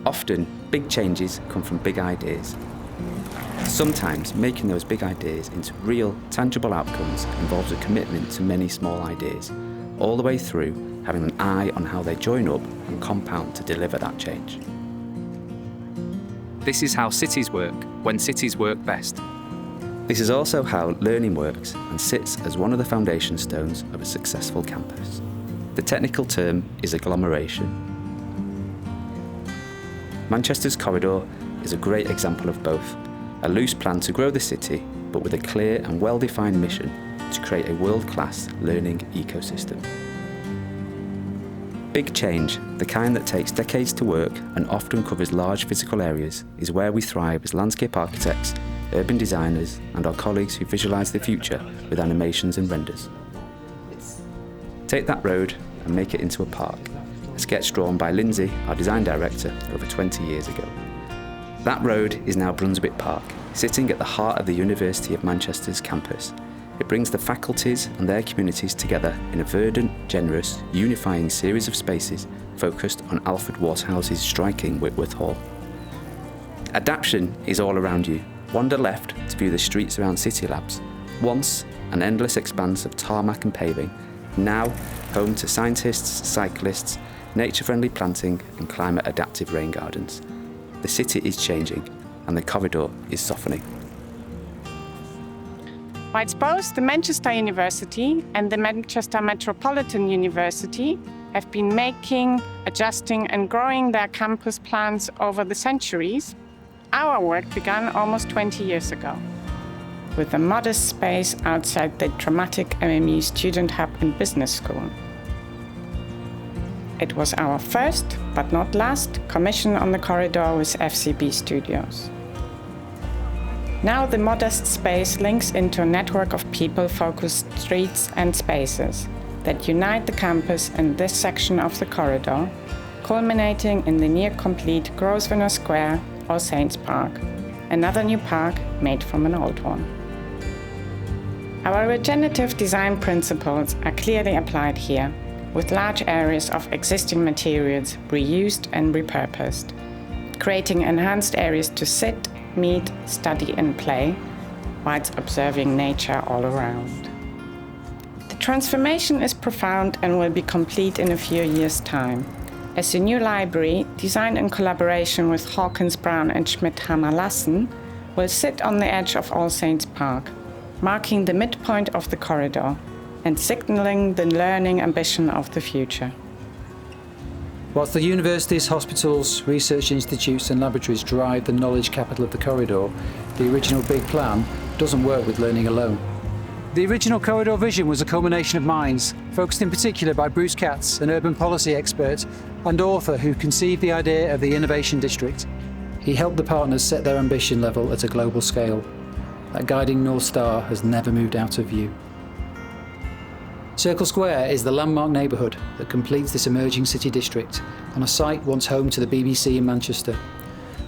Often, big changes come from big ideas. Sometimes, making those big ideas into real, tangible outcomes involves a commitment to many small ideas, all the way through having an eye on how they join up and compound to deliver that change. This is how cities work when cities work best. This is also how learning works and sits as one of the foundation stones of a successful campus. The technical term is agglomeration. Manchester's corridor is a great example of both. A loose plan to grow the city, but with a clear and well-defined mission to create a world-class learning ecosystem. Big change, the kind that takes decades to work and often covers large physical areas, is where we thrive as landscape architects, urban designers, and our colleagues who visualise the future with animations and renders. Take that road and make it into a park, a sketch drawn by Lindsay, our design director, over 20 years ago. That road is now Brunswick Park, sitting at the heart of the University of Manchester's campus. It brings the faculties and their communities together in a verdant, generous, unifying series of spaces focused on Alfred Waterhouse's striking Whitworth Hall. Adaptation is all around you. Wander left to view the streets around City Labs, once an endless expanse of tarmac and paving, now home to scientists, cyclists, nature-friendly planting and climate-adaptive rain gardens. The city is changing, and the corridor is softening. Whilst both the Manchester University and the Manchester Metropolitan University have been making, adjusting and growing their campus plans over the centuries, our work began almost 20 years ago, with a modest space outside the dramatic MMU Student Hub and Business School. It was our first, but not last, commission on the corridor with FCB Studios. Now the modest space links into a network of people-focused streets and spaces that unite the campus and this section of the corridor, culminating in the near-complete Grosvenor Square, All Saints Park, another new park made from an old one. Our regenerative design principles are clearly applied here, with large areas of existing materials reused and repurposed, creating enhanced areas to sit, meet, study and play, whilst observing nature all around. The transformation is profound and will be complete in a few years' time, as the new library, designed in collaboration with Hawkins Brown and Schmidt-Hammer Lassen, will sit on the edge of All Saints Park, marking the midpoint of the corridor and signalling the learning ambition of the future. Whilst the universities, hospitals, research institutes and laboratories drive the knowledge capital of the corridor, the original big plan doesn't work with learning alone. The original corridor vision was a culmination of minds, focused in particular by Bruce Katz, an urban policy expert and author who conceived the idea of the Innovation District. He helped the partners set their ambition level at a global scale. That guiding North Star has never moved out of view. Circle Square is the landmark neighbourhood that completes this emerging city district on a site once home to the BBC in Manchester.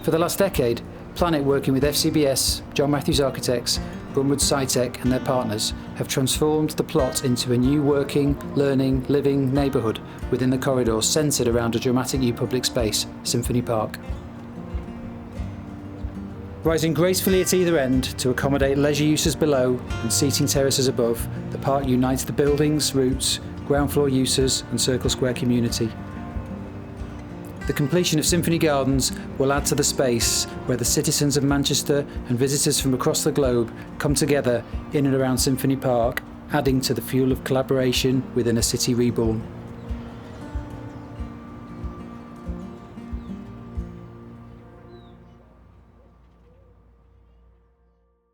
For the last decade, Planit, working with FCBS, John Matthews Architects, Brunwood SciTech and their partners, have transformed the plot into a new working, learning, living neighbourhood within the corridor centred around a dramatic new public space, Symphony Park. Rising gracefully at either end to accommodate leisure uses below and seating terraces above, the park unites the buildings, routes, ground floor users and Circle Square community. The completion of Symphony Gardens will add to the space where the citizens of Manchester and visitors from across the globe come together in and around Symphony Park, adding to the fuel of collaboration within a city reborn.